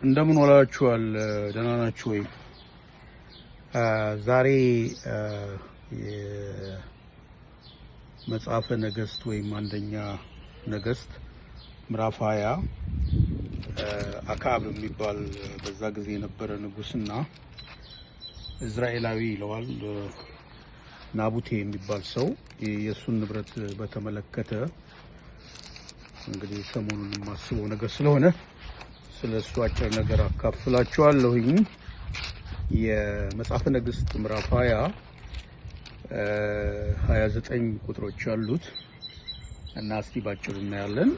እንደምን ዋላችኋል? ደህና ናችሁ ወይ? ዛሬ የመጽሐፈ ነገሥት ወይም አንደኛ ነገሥት ምዕራፍ 20 አክዓብ የሚባል በዛ ጊዜ የነበረ ንጉስና እስራኤላዊ ይለዋል ናቡቴ የሚባል ሰው የሱን ንብረት በተመለከተ እንግዲህ ሰሞኑን የማስበው ነገር ስለሆነ ስለሱ አጭር ነገር አካፍላችኋለሁኝ። የመጽሐፈ ነገሥት ምዕራፍ 29 ቁጥሮች አሉት እና እስቲ ባጭሩ እናያለን።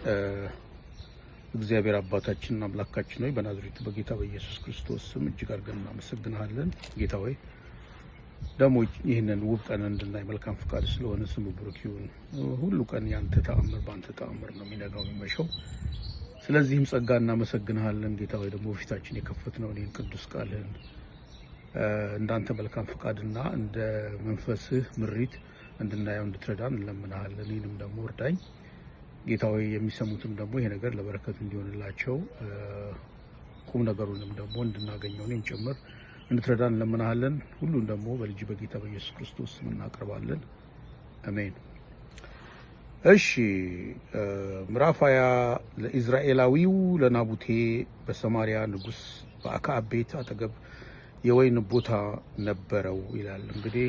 እግዚአብሔር አባታችን አምላካችን ሆይ በናዝሬቱ በጌታ በኢየሱስ ክርስቶስ ስም እጅግ አድርገን እናመሰግናለን። ጌታ ሆይ ደግሞ ይህንን ውብ ቀን እንድናይ መልካም ፍቃድ ስለሆነ ስሙ ብሩክ ይሁን። ሁሉ ቀን ያንተ ተአምር በአንተ ተአምር ነው የሚነጋው የሚመሸው። ስለዚህም ጸጋ እናመሰግናለን ጌታ ሆይ ደግሞ ፊታችን የከፈትነው እኔን ቅዱስ ቃልህን እንዳንተ መልካም ፍቃድና እንደ መንፈስህ ምሪት እንድናየው እንድትረዳን እንለምናለን። እኔንም ደግሞ እርዳኝ ጌታ ሆይ የሚሰሙትም ደግሞ ይሄ ነገር ለበረከት እንዲሆንላቸው ቁም ነገሩንም ደግሞ እንድናገኘው እኔም ጭምር እንድትረዳን እንለምናለን። ሁሉን ደግሞ በልጅ በጌታ በኢየሱስ ክርስቶስ ስም እናቀርባለን። አሜን። እሺ ምዕራፍ 20 ለኢዝራኤላዊው ለናቡቴ በሰማሪያ ንጉስ በአክዓብ ቤት አጠገብ የወይን ቦታ ነበረው ይላል። እንግዲህ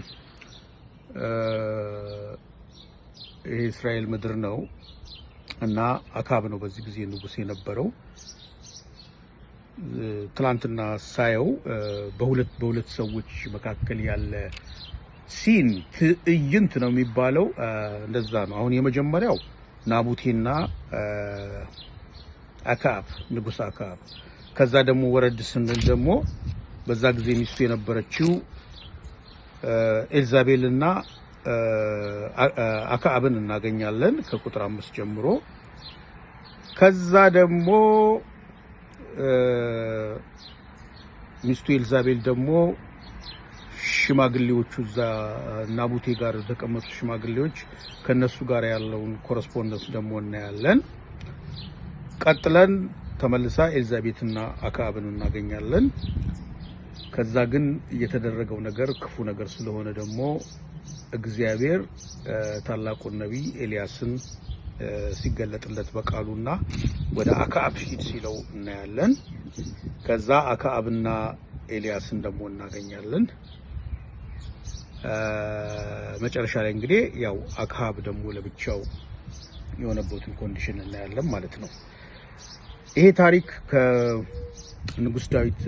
ይሄ እስራኤል ምድር ነው እና አክዓብ ነው በዚህ ጊዜ ንጉስ የነበረው። ትላንትና ሳየው በሁለት ሰዎች መካከል ያለ ሲን ትዕይንት ነው የሚባለው። እንደዛ ነው። አሁን የመጀመሪያው ናቡቴና አክዓብ ንጉስ አክዓብ፣ ከዛ ደግሞ ወረድ ስንል ደግሞ በዛ ጊዜ ሚስቱ የነበረችው ኤልዛቤልና አክዓብን እናገኛለን ከቁጥር 5 ጀምሮ። ከዛ ደግሞ ሚስቱ ኤልዛቤል ደግሞ ሽማግሌዎቹ እዛ ናቡቴ ጋር የተቀመጡ ሽማግሌዎች ከነሱ ጋር ያለውን ኮረስፖንደንስ ደግሞ እናያለን። ቀጥለን ተመልሳ ኤልዛቤትና አክዓብን እናገኛለን። ከዛ ግን የተደረገው ነገር ክፉ ነገር ስለሆነ ደግሞ እግዚአብሔር ታላቁን ነቢይ ኤልያስን ሲገለጥለት በቃሉና ወደ አክዓብ ሂድ ሲለው እናያለን። ከዛ አክዓብና ኤልያስን ደግሞ እናገኛለን። መጨረሻ ላይ እንግዲህ ያው አክዓብ ደግሞ ለብቻው የሆነበትን ኮንዲሽን እናያለን ማለት ነው። ይሄ ታሪክ ከንጉስ ዳዊት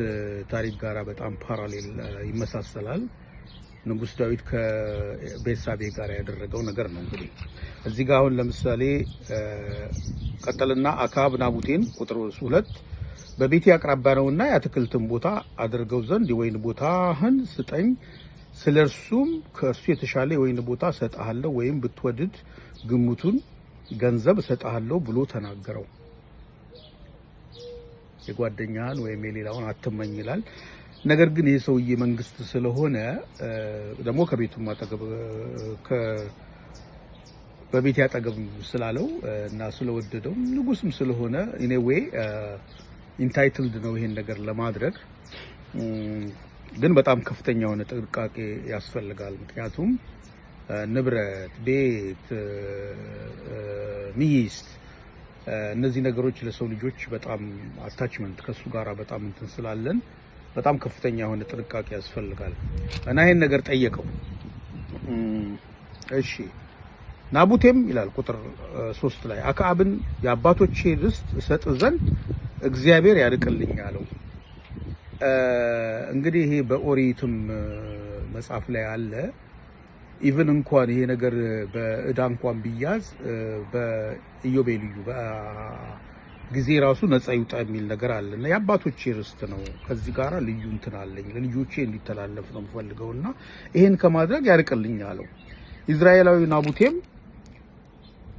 ታሪክ ጋር በጣም ፓራሌል ይመሳሰላል። ንጉስ ዳዊት ከቤርሳቤ ጋር ያደረገው ነገር ነው። እንግዲህ እዚህ ጋር አሁን ለምሳሌ ቀጠልና አክዓብ ናቡቴን ቁጥር 2 በቤቴ አቅራቢያ ነውና የአትክልትን ቦታ አድርገው ዘንድ የወይን ቦታህን ስጠኝ፣ ስለርሱም ከእርሱ የተሻለ የወይን ቦታ እሰጥሃለሁ፣ ወይም ብትወድድ ግምቱን ገንዘብ እሰጥሃለሁ ብሎ ተናገረው። የጓደኛህን ወይም የሌላውን አትመኝ ይላል። ነገር ግን ይህ ሰውዬ መንግስት ስለሆነ ደግሞ ከቤቱም አጠገብ በቤት ያጠገብ ስላለው እና ስለወደደው ንጉስም ስለሆነ ኤኒዌይ ኢንታይትልድ ነው ይሄን ነገር ለማድረግ። ግን በጣም ከፍተኛ የሆነ ጥንቃቄ ያስፈልጋል። ምክንያቱም ንብረት፣ ቤት፣ ሚስት እነዚህ ነገሮች ለሰው ልጆች በጣም አታችመንት ከሱ ጋር በጣም እንትን ስላለን በጣም ከፍተኛ የሆነ ጥንቃቄ ያስፈልጋል እና ይሄን ነገር ጠየቀው። እሺ ናቡቴም ይላል ቁጥር 3 ላይ አክዓብን የአባቶቼ ርስት እሰጥ ዘንድ እግዚአብሔር ያርቅልኝ አለው። እንግዲህ ይሄ በኦሪትም መጽሐፍ ላይ አለ። ኢቭን እንኳን ይሄ ነገር በእዳ እንኳን ቢያዝ በኢዮቤልዩ ጊዜ ራሱ ነፃ ይውጣ የሚል ነገር አለና የአባቶቼ ርስት ነው፣ ከዚህ ጋር ልዩ እንትን አለኝ፣ ለልጆቼ እንዲተላለፍ ነው የምፈልገውና ይሄን ከማድረግ ያርቅልኝ አለው። ኢዝራኤላዊ ናቡቴም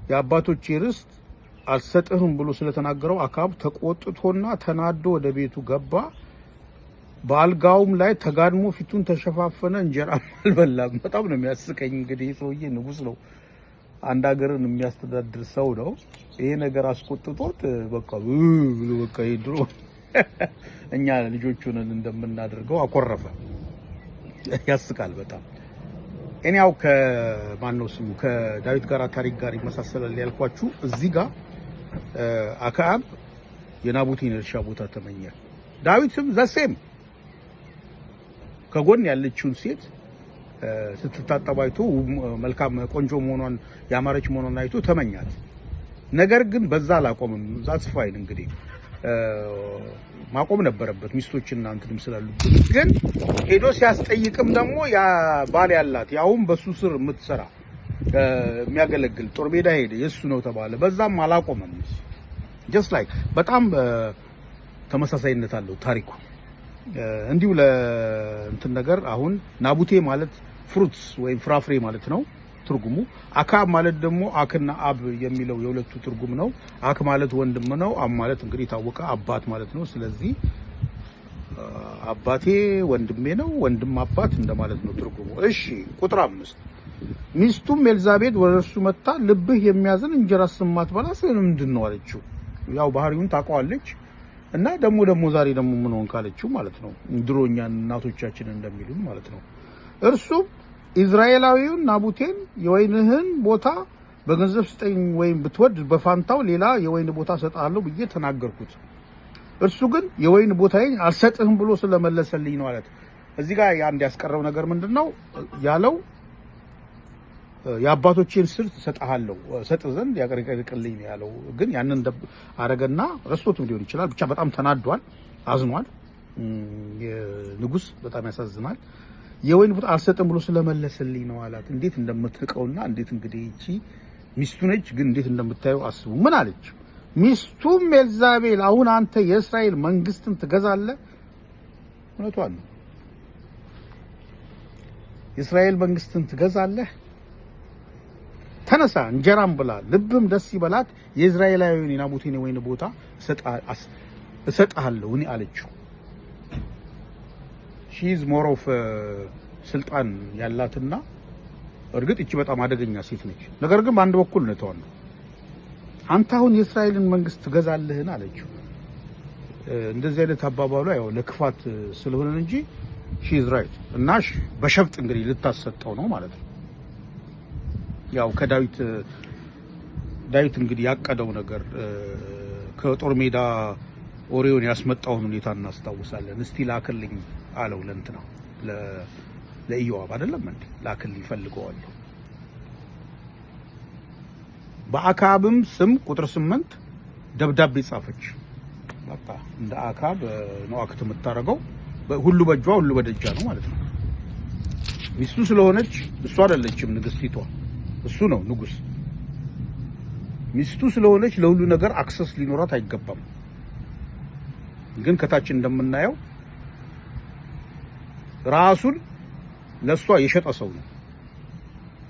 የአባቶቼ ርስት አልሰጥህም ብሎ ስለተናገረው አክዓብ ተቆጥቶና ተናዶ ወደ ቤቱ ገባ። በአልጋውም ላይ ተጋድሞ ፊቱን ተሸፋፈነ፣ እንጀራም አልበላም። በጣም ነው የሚያስቀኝ። እንግዲህ ሰውዬ ንጉስ ነው፣ አንድ ሀገርን የሚያስተዳድር ሰው ነው። ይሄ ነገር አስቆጥቶት በቃ ብሎ በቃ ይድሮ እኛ ልጆቹን እንደምናደርገው አቆረፈ። ያስቃል በጣም። እኔው ከማነው ስሙ ከዳዊት ጋር ታሪክ ጋር ይመሳሰላል ያልኳችሁ እዚህ ጋር አክዓብ የናቡቴን እርሻ ቦታ ተመኘ። ዳዊትም ዘሴም ከጎን ያለችውን ሴት ስትታጠብ አይቶ መልካም ቆንጆ መሆኗን ያማረች መሆኗን አይቶ ተመኛት። ነገር ግን በዛ አላቆምም። ዛትስ ፋይን እንግዲህ ማቆም ነበረበት ሚስቶችና እንትንም ስላሉ። ግን ሄዶ ሲያስጠይቅም ደግሞ ያ ባል ያላት ያውም በሱ ስር የምትሰራ የሚያገለግል ጦር ሜዳ ሄደ የሱ ነው ተባለ። በዛም አላቆመም። ጀስት ላይክ በጣም ተመሳሳይነት አለው ታሪኩ። እንዲሁ ለእንትን ነገር አሁን ናቡቴ ማለት ፍሩትስ ወይም ፍራፍሬ ማለት ነው ትርጉሙ። አክዓብ ማለት ደግሞ አክና አብ የሚለው የሁለቱ ትርጉም ነው። አክ ማለት ወንድም ነው። አብ ማለት እንግዲህ ታወቀ አባት ማለት ነው። ስለዚህ አባቴ ወንድሜ ነው፣ ወንድም አባት እንደማለት ነው ትርጉሙ። እሺ ቁጥር 5 ሚስቱም ኤልዛቤል ወደ እርሱ መጣ፣ ልብህ የሚያዝን እንጀራ ስማትበላ ስለምንድን ነው አለችው። ያው ባህሪውን ታውቀዋለች እና ደግሞ ዛሬ ደግሞ ምን ሆን ካለችው ማለት ነው። ድሮኛ እናቶቻችን እንደሚሉን ማለት ነው። እርሱም ኢዝራኤላዊውን ናቡቴን የወይንህን ቦታ በገንዘብ ስጠኝ ወይም ብትወድ በፋንታው ሌላ የወይን ቦታ ሰጣለሁ ብዬ ተናገርኩት። እርሱ ግን የወይን ቦታዬን አልሰጥህም ብሎ ስለመለሰልኝ ነው አለት። እዚህ ጋር አንድ ያስቀረው ነገር ምንድነው ያለው? የአባቶቼን ስር ሰጣለሁ ሰጥ ዘንድ ያቀርቅልኝ ነው ያለው። ግን ያንን አረገና ረስቶትም ሊሆን ይችላል። ብቻ በጣም ተናዷል፣ አዝኗል። የንጉስ በጣም ያሳዝናል። የወይን ቦታ አልሰጥም ብሎ ስለመለሰልኝ ነው አላት። እንዴት እንደምትቀውና እንዴት እንግዲህ እቺ ሚስቱ ነች፣ ግን እንዴት እንደምታየው አስቡ። ምን አለች ሚስቱም ኤልዛቤል? አሁን አንተ የእስራኤል መንግስትን ትገዛለህ? እውነቷን ነው። የእስራኤል መንግስትን ትገዛለህ? ተነሳ እንጀራም ብላ ልብም ደስ ይበላት፣ የእስራኤላዊውን የናቡቴን የወይን ቦታ እሰጥሃለሁ እኔ አለችው። ሺዝ ሞር ኦፍ ስልጣን ያላትና እርግጥ እቺ በጣም አደገኛ ሴት ነች። ነገር ግን በአንድ በኩል ነው ተዋል። አንተ አሁን የእስራኤልን መንግስት ትገዛለህን አለችው። እንደዚህ አይነት አባባሉ ያው ለክፋት ስለሆነ እንጂ ሺዝ ራይት እና በሸፍጥ እንግዲህ ልታሰጠው ነው ማለት ነው። ያው ከዳዊት እንግዲህ ያቀደው ነገር ከጦር ሜዳ ኦሪዮን ያስመጣውን ሁኔታ እናስታውሳለን። እስቲ ላክልኝ አለው ለእንትና ለኢዮአብ አይደለም እንዴ? ላክልኝ ፈልገዋለሁ። በአክዓብም ስም ቁጥር 8 ደብዳቤ ጻፈች። በቃ እንደ አክዓብ ነው አክት የምታረገው። ሁሉ በእጇ ሁሉ በደጃ ነው ማለት ነው። ሚስቱ ስለሆነች እሷ አይደለችም ንግስቲቷ፣ እሱ ነው ንጉስ። ሚስቱ ስለሆነች ለሁሉ ነገር አክሰስ ሊኖራት አይገባም። ግን ከታች እንደምናየው ራሱን ለሷ የሸጠ ሰው ነው።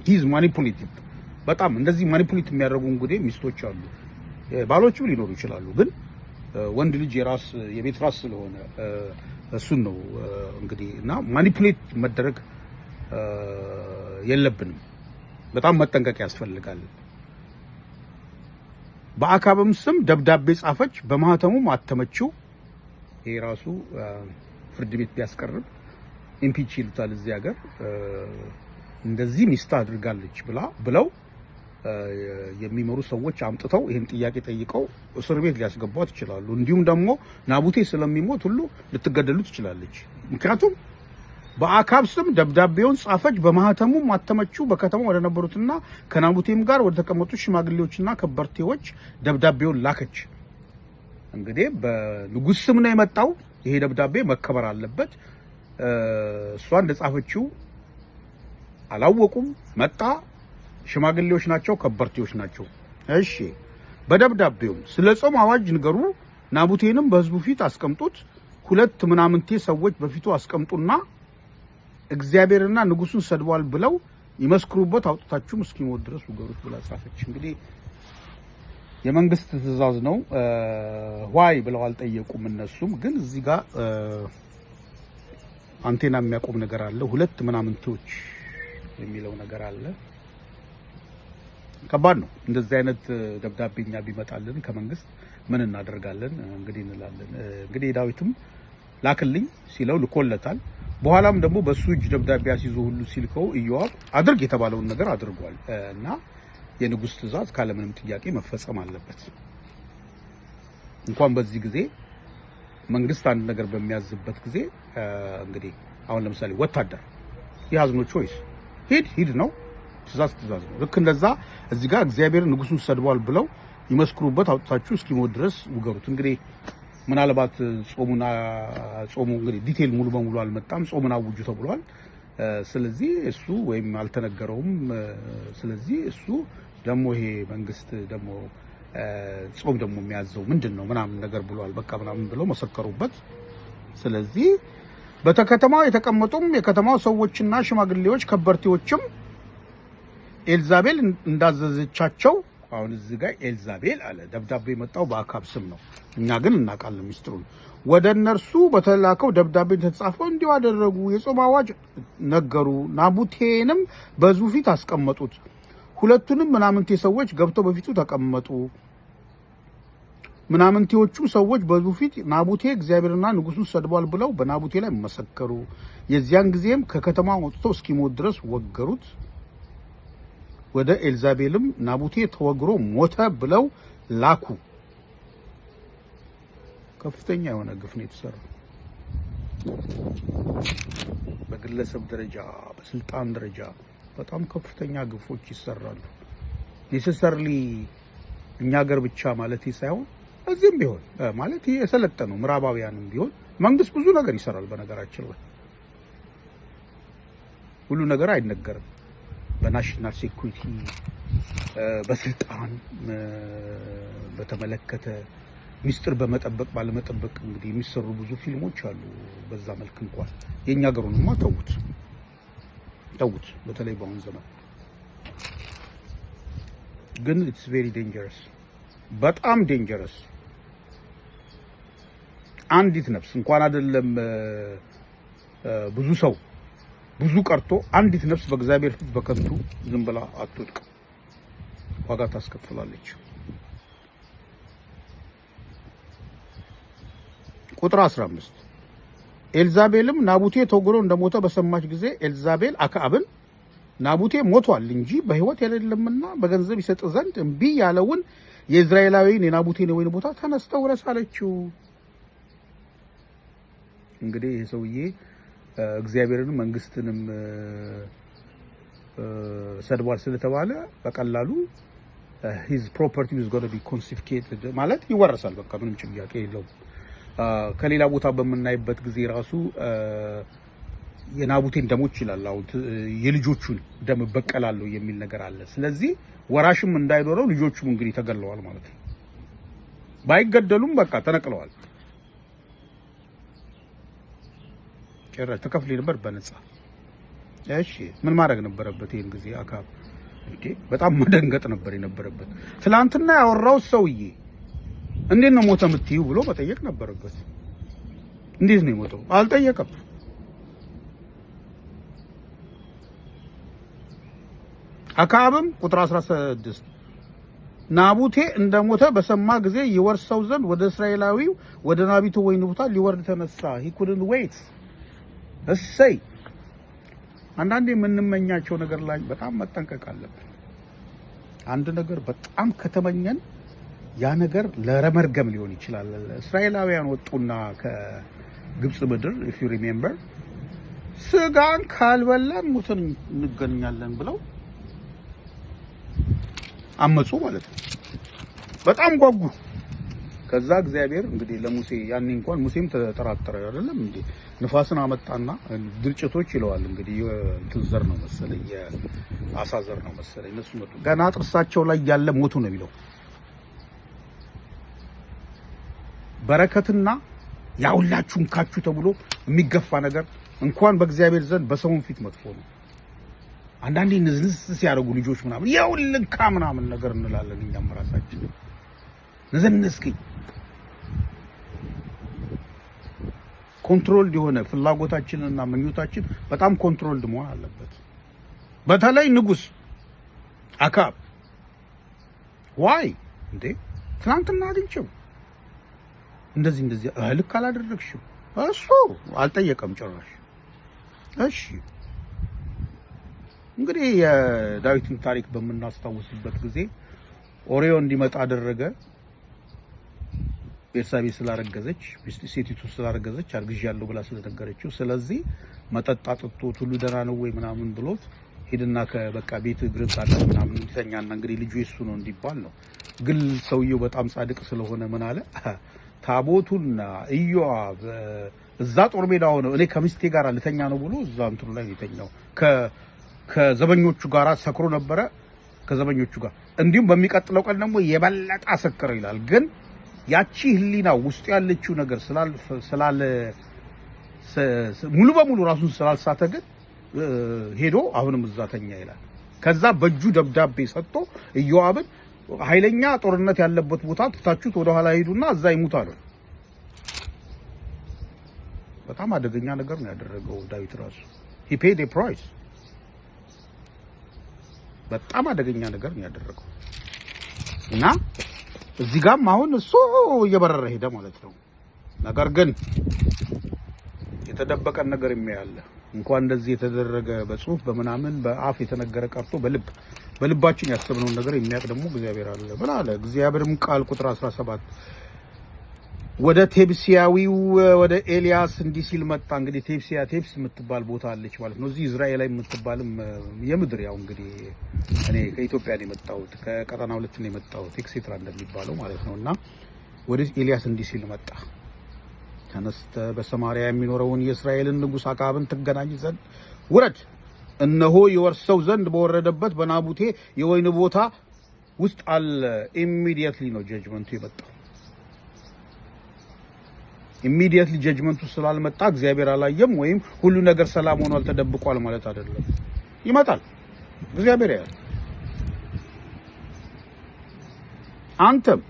ሂዝ ማኒፑሌቲቭ። በጣም እንደዚህ ማኒፑሌት የሚያደርጉ እንግዲህ ሚስቶች አሉ። ባሎችም ሊኖሩ ይችላሉ። ግን ወንድ ልጅ የቤት ራስ ስለሆነ እሱን ነው እንግዲህ እና ማኒፑሌት መደረግ የለብንም። በጣም መጠንቀቅ ያስፈልጋል። በአክዓብም ስም ደብዳቤ ጻፈች፣ በማህተሙም አተመችው። ይሄ ራሱ ፍርድ ቤት ቢያስቀርብ ኢምፒች ይሉታል እዚህ ሀገር። እንደዚህ ሚስት አድርጋለች ብለው የሚመሩ ሰዎች አምጥተው ይሄን ጥያቄ ጠይቀው እስር ቤት ሊያስገቧት ይችላሉ። እንዲሁም ደግሞ ናቡቴ ስለሚሞት ሁሉ ልትገደሉ ትችላለች። ምክንያቱም በአክዓብ ስም ደብዳቤውን ጻፈች፣ በማህተሙም አተመችው። በከተማ ወደ ነበሩትና ከናቡቴም ጋር ወደ ተቀመጡ ሽማግሌዎችና ከበርቴዎች ደብዳቤውን ላከች። እንግዲህ በንጉስ ስም ነው የመጣው። ይሄ ደብዳቤ መከበር አለበት። እሷ እንደጻፈችው አላወቁም። መጣ። ሽማግሌዎች ናቸው፣ ከበርቴዎች ናቸው። እሺ። በደብዳቤውም ስለ ጾም አዋጅ ንገሩ፣ ናቡቴንም በህዝቡ ፊት አስቀምጡት፣ 2 ምናምንቴ ሰዎች በፊቱ አስቀምጡና እግዚአብሔርና ንጉሱን ሰድቧል ብለው ይመስክሩበት፣ አውጥታችሁም እስኪሞት ድረስ ውገሩት ብላ ጻፈች። እንግዲህ የመንግስት ትዕዛዝ ነው። ዋይ ብለው አልጠየቁም እነሱም። ግን እዚህ ጋር አንቴና የሚያቆም ነገር አለ። 2 ምናምንቶች የሚለው ነገር አለ። ከባድ ነው። እንደዚህ አይነት ደብዳቤኛ ቢመጣልን ከመንግስት ምን እናደርጋለን እንግዲህ እንላለን። እንግዲህ ዳዊትም ላክልኝ ሲለው ልኮለታል። በኋላም ደግሞ በሱ እጅ ደብዳቤ አስይዞ ሁሉ ሲልከው ኢዮአብ አድርግ የተባለውን ነገር አድርጓል እና የንጉስ ትእዛዝ ካለምንም ጥያቄ መፈጸም አለበት። እንኳን በዚህ ጊዜ መንግስት አንድ ነገር በሚያዝበት ጊዜ እንግዲህ አሁን ለምሳሌ ወታደር ያዝኖ ቾይስ ሂድ ነው፣ ትእዛዝ ነው። ልክ እንደዛ እዚህ ጋር እግዚአብሔር ንጉሱን ሰድቧል ብለው ይመስክሩበት፣ አውጥታችሁ እስኪሞት ድረስ ውገሩት። እንግዲህ ምናልባት ጾሙ እንግዲህ ዲቴል ሙሉ በሙሉ አልመጣም። ጾሙን አውጁ ተብሏል። ስለዚህ እሱ ወይም አልተነገረውም። ስለዚህ እሱ ደግሞ ይሄ መንግስት ደግሞ ጾም ደግሞ የሚያዘው ምንድነው ምናምን ነገር ብሏል። በቃ ምናምን ብለው መሰከሩበት። ስለዚህ በተከተማው የተቀመጡም የከተማው ሰዎችና ሽማግሌዎች ከበርቴዎችም ኤልዛቤል እንዳዘዘቻቸው፣ አሁን እዚህ ጋር ኤልዛቤል አለ። ደብዳቤ የመጣው በአካብ ስም ነው። እኛ ግን እናውቃለን ሚስጥሩን። ወደ እነርሱ በተላከው ደብዳቤ ተጻፈው እንዲሁ አደረጉ። የጾም አዋጅ ነገሩ። ናቡቴንም በዙ ፊት አስቀመጡት። ሁለቱንም ምናምንቴ ሰዎች ገብተው በፊቱ ተቀመጡ። ምናምንቴዎቹ ሰዎች በዙ ፊት ናቡቴ እግዚአብሔርና ንጉሱን ሰድቧል ብለው በናቡቴ ላይ መሰከሩ። የዚያን ጊዜም ከከተማ ወጥተው እስኪሞት ድረስ ወገሩት። ወደ ኤልዛቤልም ናቡቴ ተወግሮ ሞተ ብለው ላኩ። ከፍተኛ የሆነ ግፍ ነው የተሰራው። በግለሰብ ደረጃ፣ በስልጣን ደረጃ በጣም ከፍተኛ ግፎች ይሰራሉ። ኔሰሰርሊ እኛ ሀገር ብቻ ማለት ሳይሆን እዚህም ቢሆን ማለት የሰለጠነው ምዕራባውያንም ቢሆን መንግስት ብዙ ነገር ይሰራል። በነገራችን ላይ ሁሉ ነገር አይነገርም። በናሽናል ሴኩሪቲ በስልጣን በተመለከተ ሚስጥር በመጠበቅ ባለመጠበቅ እንግዲህ የሚሰሩ ብዙ ፊልሞች አሉ። በዛ መልክ እንኳን የኛ ሀገሩንማ ተውት። በተለይ በአሁን ዘመን ግን ኢትስ ቬሪ ዴንጀረስ፣ በጣም ዴንጀረስ። አንዲት ነፍስ እንኳን አይደለም ብዙ ሰው ብዙ ቀርቶ አንዲት ነፍስ በእግዚአብሔር ፊት በከንቱ ዝም ብላ አትወድቅ፣ ዋጋ ታስከፍላለች። ቁጥር 15 ኤልዛቤልም ናቡቴ ተወግሮ እንደሞተ በሰማች ጊዜ ኤልዛቤል አክዓብን ናቡቴ ሞቷል እንጂ በሕይወት የሌለምና በገንዘብ ይሰጥ ዘንድ እምቢ ያለውን የእስራኤላዊን የናቡቴን የወይን ቦታ ተነስተው ውረስ አለችው። እንግዲህ ይሄ ሰውዬ እግዚአብሔርን መንግስትንም ሰድቧል ስለተባለ በቀላሉ his property is going to be confiscated ማለት ይወረሳል። በቃ ምንም ጥያቄ የለውም። ከሌላ ቦታ በመናይበት ጊዜ ራሱ የናቡቴን ደሞች ይላል። አሁን የልጆቹን ደም በቀላለሁ የሚል ነገር አለ። ስለዚህ ወራሽም እንዳይኖረው ልጆቹም እንግዲህ ተገለዋል ማለት ነው። ባይገደሉም በቃ ተነቅለዋል። ጭራሽ ተከፍሎ ነበር በነፃ። እሺ ምን ማድረግ ነበረበት? ይሄን ጊዜ አካብ እንዴ በጣም መደንገጥ ነበር የነበረበት። ትላንትና ያወራው ሰውዬ እንዴት ነው ሞተ የምትይው ብሎ መጠየቅ ነበረበት። እንዴት ነው የሞተው? አልጠየቀም። አካብም ቁጥር 16 ናቡቴ እንደሞተ በሰማ ጊዜ ይወርሰው ዘንድ ወደ እስራኤላዊው ወደ ናቢቱ ወይን ቦታ ሊወርድ ተነሳ። he couldn't wait። እሰይ አንዳንዴ የምንመኛቸው ነገር ላይ በጣም መጠንቀቅ አለብን። አንድ ነገር በጣም ከተመኘን ያ ነገር ለረመርገም ሊሆን ይችላል። እስራኤላውያን ወጡና ከግብጽ ምድር if you remember ስጋን ካልበላን ሞተን እንገኛለን ብለው አመጹ ማለት ነው። በጣም ጓጉ። ከዛ እግዚአብሔር እንግዲህ ለሙሴ ያኔ እንኳን ሙሴም ተጠራጠረ አይደለም እንዴ ንፋስን አመጣና ድርጭቶች ይለዋል እንግዲህ እንትን ዘር ነው መሰለኝ የአሳ ዘር ነው መሰለኝ እነሱ መጡ። ገና ጥርሳቸው ላይ ያለ ሞቱ ነው የሚለው። በረከትና ያውላችሁን ካችሁ ተብሎ የሚገፋ ነገር እንኳን በእግዚአብሔር ዘንድ በሰውን ፊት መጥፎ ነው። አንዳንዴ ንዝንዝ ሲያደርጉ ልጆች ምናምን ያውልካ ምናምን ነገር እንላለን። እኛም ራሳችን ንዝንዝኪ ኮንትሮልድ የሆነ ፍላጎታችንና ምኞታችን በጣም ኮንትሮልድ መሆን አለበት። በተለይ ንጉስ አካብ ዋይ እንዴ ትናንትና አግኝቼው እንደዚህ ልክ አላደረግሽም እሱ አልጠየቀም ጭራሽ። እሺ እንግዲህ የዳዊትን ታሪክ በምናስታውስበት ጊዜ ኦሪዮ እንዲመጣ አደረገ። ቤርሳቤ ስላረገዘች ሴቲቱ ስላረገዘች አርግዣለሁ ብላ ስለተነገረችው፣ ስለዚህ መጠጥ አጥቶት ሁሉ ደህና ነው ወይ ምናምን ብሎት ሄድና ከበቃ ቤት እግር ካለ ምናምን ይተኛና እንግዲህ ልጁ እሱ ነው እንዲባል ነው። ግን ሰውየው በጣም ጻድቅ ስለሆነ ምን አለ? ታቦቱና ኢዮአብ እዛ ጦር ሜዳ ሆነው እኔ ከሚስቴ ጋር ልተኛ ነው ብሎ እዛ እንትኑ ላይ የተኛው ከዘበኞቹ ጋር ሰክሮ ነበረ። ከዘበኞቹ ጋር እንዲሁም በሚቀጥለው ቀን ደግሞ የበለጠ አሰከረ ይላል። ግን ያቺ ህሊና ውስጥ ያለችው ነገር ስላለ ሙሉ በሙሉ ራሱን ስላልሳተ ግን ሄዶ አሁንም እዛ ተኛ ይላል። ከዛ በእጁ ደብዳቤ ሰጥቶ ኢዮአብን ኃይለኛ ጦርነት ያለበት ቦታ ትታችሁት ወደ ኋላ ሄዱና እዛ ይሙት አለው። በጣም አደገኛ ነገር ነው ያደረገው ዳዊት ራሱ። he paid a price። በጣም አደገኛ ነገር ነው ያደረገው እና እዚህ ጋርም አሁን እሱ እየበረረ ሄደ ማለት ነው። ነገር ግን የተደበቀን ነገር የሚያያለ እንኳን እንደዚህ የተደረገ በጽሁፍ በመናምን በአፍ የተነገረ ቀርቶ በልባችን ያሰብነው ነገር የሚያቅ ደግሞ እግዚአብሔር አለ። ምን አለ እግዚአብሔርም ቃል ቁጥር 17 ወደ ቴብሲያዊው ወደ ኤልያስ እንዲህ ሲል መጣ። እንግዲህ ቴብስ የምትባል ቦታ አለች ማለት ነው። እዚህ እስራኤል ላይ የምትባልም የምድር ያው እንግዲህ እኔ ከኢትዮጵያ ነው የመጣሁት ከቀጠና 2 ነው የመጣሁት ኤክሴትራ እንደሚባለው ማለት ነውና ወደ ኤልያስ እንዲህ ሲል መጣ። ተነስተ በሰማሪያ የሚኖረውን የእስራኤልን ንጉስ አክዓብን ትገናኝ ዘንድ ውረድ። እነሆ የወርሰው ዘንድ በወረደበት በናቡቴ የወይን ቦታ ውስጥ አለ። ኢሚዲየትሊ ነው ጀጅመንቱ የመጣው። ኢሚዲየትሊ ጀጅመንቱ ስላልመጣ እግዚአብሔር አላየም ወይም ሁሉ ነገር ሰላም ሆኗል ተደብቋል ማለት አይደለም። ይመጣል እግዚአብሔር ያያል። አንተም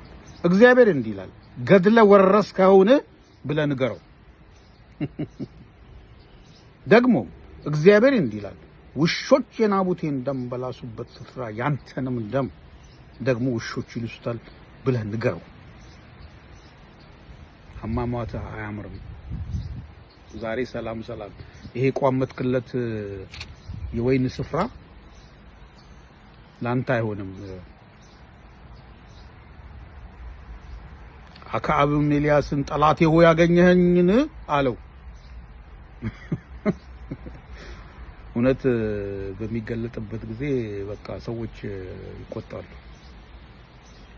እግዚአብሔር እንዲህ ይላል ገድለ ወረስከውን ብለህ ንገረው። ደግሞ እግዚአብሔር እንዲህ ይላል ውሾች የናቡቴን ደም በላሱበት ስፍራ ያንተንም ደም ደግሞ ውሾች ይልሱታል ብለህ ንገረው። አማማታ አያምርም። ዛሬ ሰላም ይሄ ቋመትክለት የወይን ስፍራ ላንተ አይሆንም። አክዓብም ኤልያስን ጠላቴ ሆይ ያገኘኸኝን አለው። እውነት በሚገለጥበት ጊዜ በቃ ሰዎች ይቆጣሉ።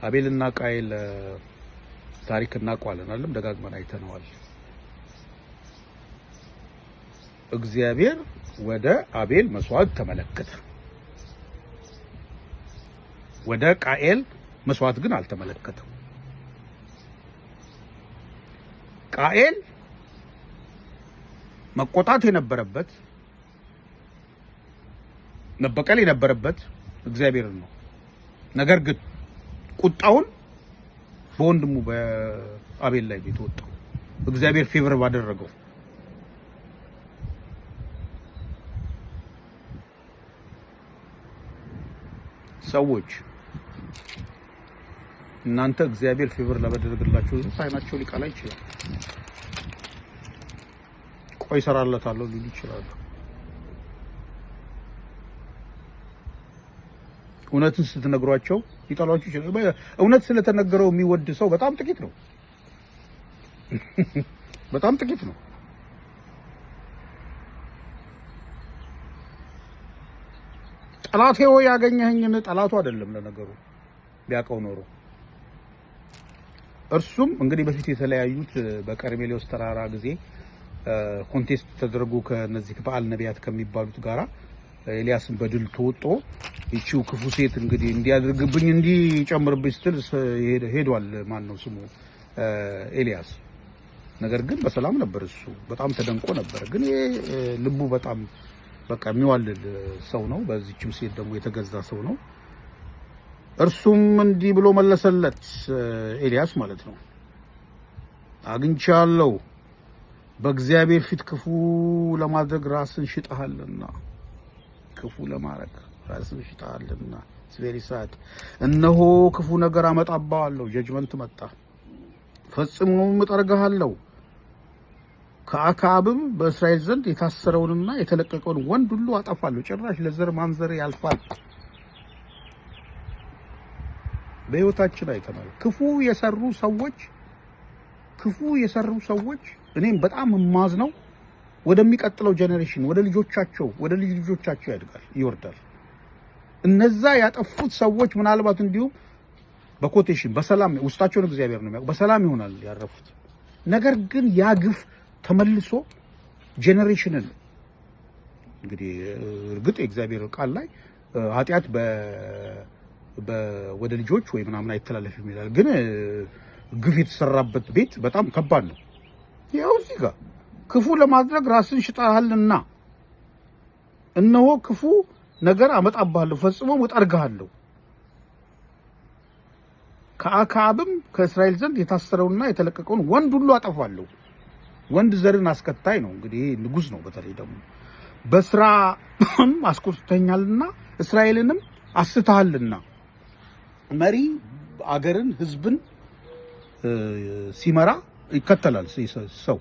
አቤልና ቃየል ታሪክ እናውቀዋለን አይደል? ደጋግመን አይተነዋል። እግዚአብሔር ወደ አቤል መስዋዕት ተመለከተ፣ ወደ ቃየል መስዋዕት ግን አልተመለከተም። ቃየል መቆጣት የነበረበት መበቀል የነበረበት እግዚአብሔርን ነው። ነገር ግን ቁጣውን በወንድሙ በአቤል ላይ የተወጣው እግዚአብሔር ፌቨር ባደረገው። ሰዎች እናንተ እግዚአብሔር ፌቨር ለበደረገላችሁ ሳይናቸው ሊቃላ ይችላል። ቆይ ሰራለታለሁ ሊሉ ይችላሉ። እውነትን ስትነግሯቸው ሊጠሏችሁ ይችላል። እውነት ስለተነገረው የሚወድ ሰው በጣም ጥቂት ነው። በጣም ጥቂት ነው። ጠላቴ ሆይ ያገኘኸኝን ጠላቱ አይደለም ለነገሩ ቢያውቀው ኖሮ። እርሱም እንግዲህ በፊት የተለያዩት በቀርሜሎስ ተራራ ጊዜ ኮንቴስት ተደርጎ ከነዚህ በዓል ነቢያት ከሚባሉት ጋራ ኤልያስን በድል ተወጦ ይቺው ክፉ ሴት እንግዲህ እንዲያድርግብኝ እንዲጨምርብኝ ስትል ሄዷል። ማን ነው ስሙ? ኤልያስ። ነገር ግን በሰላም ነበር። እሱ በጣም ተደንቆ ነበር። ግን ልቡ በጣም በቃ የሚዋልል ሰው ነው። በዚህችም ሴት ደግሞ የተገዛ ሰው ነው። እርሱም እንዲህ ብሎ መለሰለት፣ ኤልያስ ማለት ነው። አግኝቻለሁ፣ በእግዚአብሔር ፊት ክፉ ለማድረግ ራስን ሽጠሃልና፣ ክፉ ለማድረግ ራስን ሽጠሃልና። ስቬሪ ሳድ። እነሆ ክፉ ነገር አመጣብሃለሁ። ጀጅመንት መጣ። ፈጽሞ እጠርግሃለሁ ከአክዓብም በእስራኤል ዘንድ የታሰረውንና የተለቀቀውን ወንድ ሁሉ አጠፋለሁ ጭራሽ ለዘር ማንዘር ያልፋል በህይወታችን አይተናል ክፉ የሰሩ ሰዎች እኔም በጣም ማዝነው ወደሚቀጥለው ጄኔሬሽን ወደ ልጆቻቸው ያድጋል ይወርዳል እነዛ ያጠፉት ሰዎች ምናልባት እንዲሁም በኮቴሽን በሰላም ውስጣቸውን እግዚአብሔር ነው የሚያውቀው በሰላም ይሆናል ያረፉት ነገር ግን ያ ግፍ ተመልሶ ጄኔሬሽንን እንግዲህ እርግጥ የእግዚአብሔር ቃል ላይ ኃጢአት ወደ ልጆች ወይ ምናምን አይተላለፍም ይላል ግን ግፍ የተሰራበት ቤት በጣም ከባድ ነው ያው እዚህ ጋር ክፉ ለማድረግ ራስን ሽጣሃልና እነሆ ክፉ ነገር አመጣብሃለሁ ፈጽሞ እጠርግሃለሁ ከአክዓብም ከእስራኤል ዘንድ የታሰረውና የተለቀቀውን ወንድ ሁሉ አጠፋለሁ ወንድ ዘርን አስከታይ ነው እንግዲህ ንጉስ ነው በተለይ ደግሞ በስራም አስቆጥተኛልና እስራኤልንም አስተሃልና መሪ አገርን ህዝብን ሲመራ ይከተላል ሰው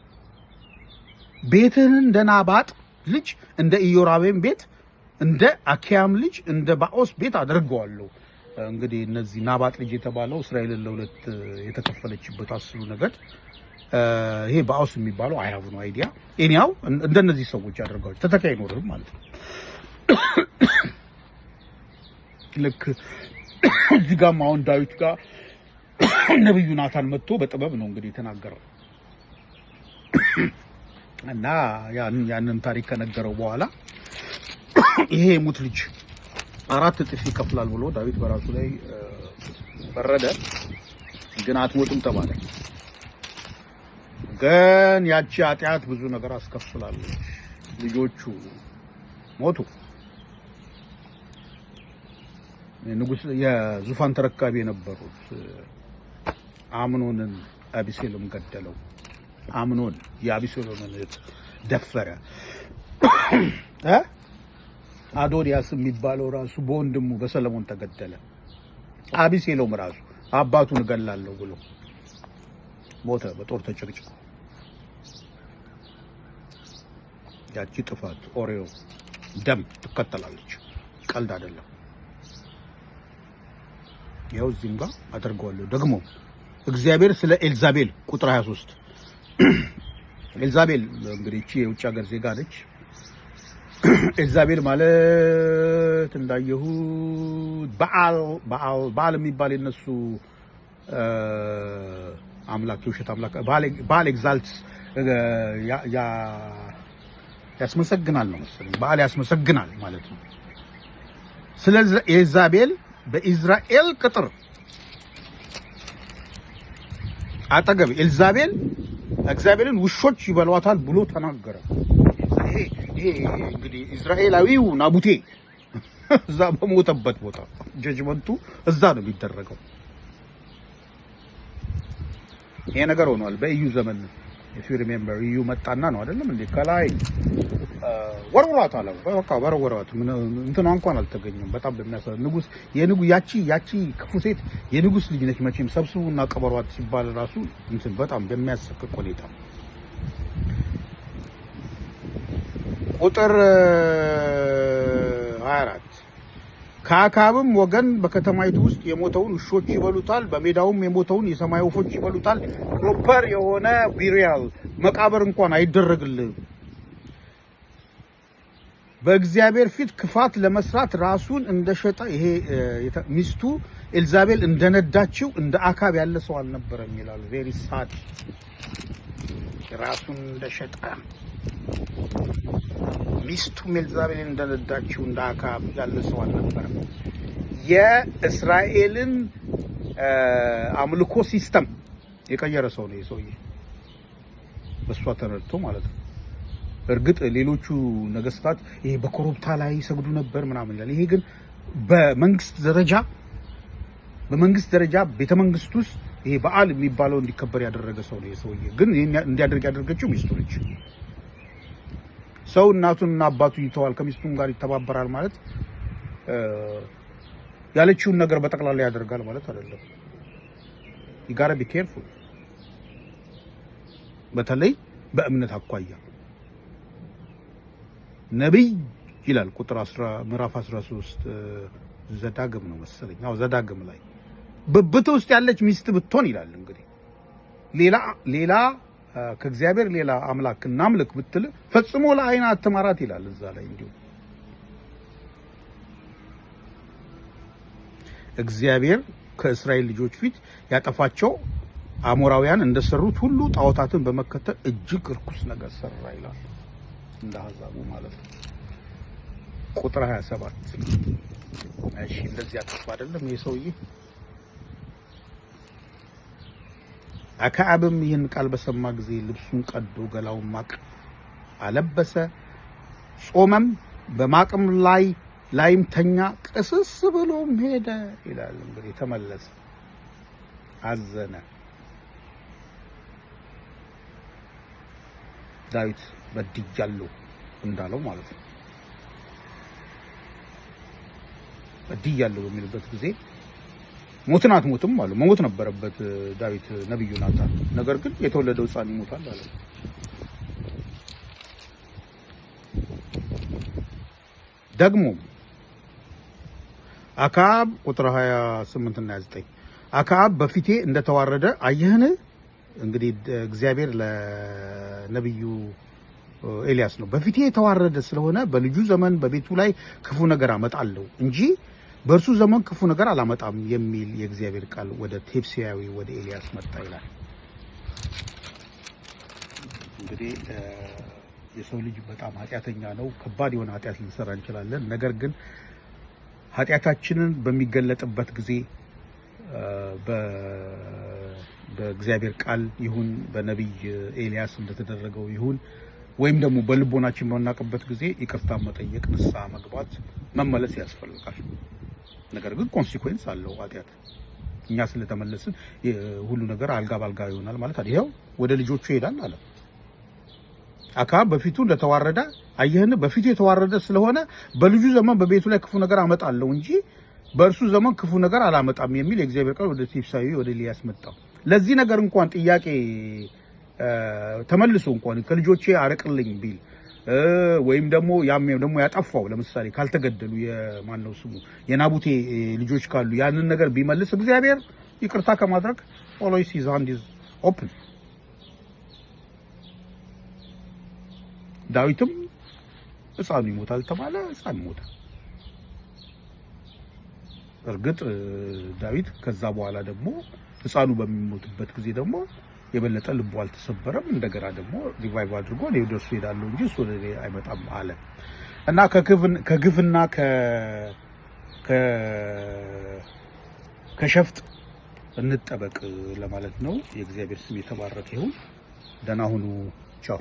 ቤትህን እንደ ናባጥ ልጅ እንደ ኢዮራቤም ቤት እንደ አኪያም ልጅ እንደ ባኦስ ቤት አደርገዋለሁ እንግዲህ እነዚህ ናባጥ ልጅ የተባለው እስራኤልን ለሁለት የተከፈለችበት አስሩ ነገድ ይሄ ባኦስ የሚባለው አይሃቭ ነው አይዲያ እኛው እንደነዚህ ሰዎች ያደርጋቸው ተተካይ ኖርም ማለት ነው ልክ እዚህ ጋር አሁን ዳዊት ጋር ነብዩ ናታን መጥቶ በጥበብ ነው እንግዲህ የተናገረው እና ያንን ታሪክ ከነገረው በኋላ ይሄ ሙት ልጅ 4 እጥፍ ይከፍላል ብሎ ዳዊት በራሱ ላይ ፈረደ ግን አትሞትም ተባለ ግን ያቺ ኃጢአት ብዙ ነገር አስከፍላለች ልጆቹ ሞቱ ንጉስ የዙፋን ተረካቢ የነበሩት አምኖንን አቢሴሎም ገደለው አምኖን የአቢሴሎምን ደፈረ አዶንያስ የሚባለው ራሱ በወንድሙ በሰለሞን ተገደለ አቢሴሎም ራሱ አባቱን ገላለሁ ብሎ ሞተ በጦር ተጨቅጭቆ ያቺ ጥፋት ኦሬዮ ደም ትከተላለች ቀልድ አይደለም ያው እዚህም ጋር አደርገዋለሁ ደግሞ እግዚአብሔር ስለ ኤልዛቤል ቁጥር 23 ኤልዛቤል እንግዲህ እቺ የውጭ ሀገር ዜጋ ነች ኤልዛቤል ማለት እንዳየሁ በዓል የሚባል የነሱ አምላክ ውሸት አምላክ በዓል ኤግዛልትስ ያስመሰግናል ነው መሰለኝ በዓል ያስመሰግናል ማለት ነው ስለዚህ ኤልዛቤል በእስራኤል ቅጥር አጠገብ ኤልዛቤል እግዚአብሔርን ውሾች ይበሏታል ብሎ ተናገረ ይሄ እንግዲህ እስራኤላዊው ናቡቴ እዛ በሞተበት ቦታ ጀጅመንቱ እዛ ነው የሚደረገው ይሄ ነገር ሆኗል በኢዩ ዘመን if you remember ኢዩ መጣና ነው አይደለም እንዴ ከላይ ወርውራት አለ በቃ ወርውራት እንትና እንኳን አልተገኘም በጣም በሚያሳዝን ንጉስ ያቺ ክፉ ሴት የንጉስ ልጅ ነች መቼም ሰብስቡና ቀበሯት ሲባል ራሱ እንትን በጣም በሚያሰቅቅ ሁኔታ ቁጥር 24 ከአክዓብም ወገን በከተማይቱ ውስጥ የሞተውን ውሾች ይበሉታል በሜዳውም የሞተውን የሰማይ ወፎች ይበሉታል ፕሮፐር የሆነ ቢሪያል መቃብር እንኳን አይደረግልህም በእግዚአብሔር ፊት ክፋት ለመስራት ራሱን እንደሸጠ ይሄ ሚስቱ ኤልዛቤል እንደነዳችው እንደ አክዓብ ያለ ሰው አልነበረም ይላል ቬሪ ሳድ ራሱን እንደሸጠ ሚስቱ ኤልዛቤል እንደነዳችው እንደ አክዓብ ያለ ሰው አልነበረም የእስራኤልን አምልኮ ሲስተም የቀየረ ሰው ነው የሰውዬ በሷ ተነድቶ ማለት ነው እርግጥ ሌሎቹ ነገስታት ይሄ በኮረብታ ላይ ይሰግዱ ነበር ምናምን ይላል ይሄ ግን በመንግስት ደረጃ ቤተ መንግስት ውስጥ ይሄ በዓል የሚባለው እንዲከበር ያደረገ ሰው ነው የሰውዬ ግን እንዲያደርግ ያደረገችው ሚስቱ ነች ሰው እናቱንና አባቱን ይተዋል ከሚስቱም ጋር ይተባበራል ማለት ያለችውን ነገር በጠቅላላ ያደርጋል ማለት አይደለም you got to be careful በተለይ በእምነት አኳያ ነብይ ይላል ቁጥር 10 ምዕራፍ 13 ዘዳግም ነው መሰለኝ። አዎ ዘዳግም ላይ በብት ውስጥ ያለች ሚስት ብትሆን ይላል እንግዲህ ሌላ ከእግዚአብሔር ሌላ አምላክ እናምልክ ብትል ፈጽሞ ለዓይን አትማራት ይላል እዛ ላይ። እንዲሁ እግዚአብሔር ከእስራኤል ልጆች ፊት ያጠፋቸው አሞራውያን እንደሰሩት ሁሉ ጣዖታትን በመከተል እጅግ ርኩስ ነገር ሰራ ይላል እንደ አሕዛቡ ማለት ነው። ቁጥር 27 እሺ እንደዚህ አጥፋ አይደለም ይሄ ሰውዬ። አክዓብም ይህን ቃል በሰማ ጊዜ ልብሱን ቀዶ ገላውን ማቅ አለበሰ፣ ጾመም፣ በማቅም ላይም ተኛ፣ ቅስስ ብሎም ሄደ ይላል። እንግዲህ ተመለሰ፣ አዘነ። ዳዊት በድያለሁ እንዳለው ማለት ነው። በድያለሁ በሚልበት ጊዜ ሞትን አትሞትም አሉ። መሞት ነበረበት ዳዊት ነብዩ ናታን። ነገር ግን የተወለደው ሕፃን ይሞታል አለ። ደግሞ አክዓብ ቁጥር 28 እና 29 አክዓብ በፊቴ እንደተዋረደ አየህን? እንግዲህ እግዚአብሔር ለነብዩ ኤልያስ ነው በፊቴ የተዋረደ ስለሆነ በልጁ ዘመን በቤቱ ላይ ክፉ ነገር አመጣለሁ እንጂ በእርሱ ዘመን ክፉ ነገር አላመጣም የሚል የእግዚአብሔር ቃል ወደ ቴብሲያዊ ወደ ኤልያስ መጣ ይላል። እንግዲህ የሰው ልጅ በጣም ኃጢአተኛ ነው። ከባድ የሆነ ኃጢአት ልንሰራ እንችላለን። ነገር ግን ኃጢአታችንን በሚገለጥበት ጊዜ በእግዚአብሔር ቃል ይሁን በነብይ ኤልያስ እንደተደረገው ይሁን ወይም ደግሞ በልቦናችን በመናቀበት ጊዜ ይቅርታ መጠየቅ፣ ንስሐ መግባት፣ መመለስ ያስፈልጋል። ነገር ግን ኮንሲኩዌንስ አለው ኃጢአት። እኛ ስለተመለስን ሁሉ ነገር አልጋ ባልጋ ይሆናል ማለት አይደል። ይሄው ወደ ልጆቹ ይሄዳል አለ። አክዓብ በፊቱ እንደተዋረደ አየህን? በፊቱ የተዋረደ ስለሆነ በልጁ ዘመን በቤቱ ላይ ክፉ ነገር አመጣለሁ እንጂ በእርሱ ዘመን ክፉ ነገር አላመጣም የሚል የእግዚአብሔር ቃል ወደ ቴብሳዊ ወደ ኤልያስ መጣው። ለዚህ ነገር እንኳን ጥያቄ ተመልሶ እንኳን ከልጆቼ አርቅልኝ ቢል ወይም ደግሞ ያጠፋው ለምሳሌ ካልተገደሉ የማነው ስሙ የናቡቴ ልጆች ካሉ ያንን ነገር ቢመልስ እግዚአብሔር ይቅርታ ከማድረግ ኦልዌይስ ሂዝ ሃንድ ኢዝ ኦፕን። ዳዊትም ሕፃኑ ይሞታል ተባለ፣ ሕፃኑ ሞተ። እርግጥ ዳዊት ከዛ በኋላ ደግሞ ሕፃኑ በሚሞትበት ጊዜ ደግሞ የበለጠ ልቡ አልተሰበረም። እንደገና ደግሞ ሪቫይቭ አድርጎ ነው ወደሱ ሄዳለሁ እንጂ እሱ ወደ እኔ አይመጣም አለ እና ከግፍና ከሸፍጥ እንጠበቅ ለማለት ነው። የእግዚአብሔር ስም የተባረከ ይሁን። ደህና ሁኑ። ቻው።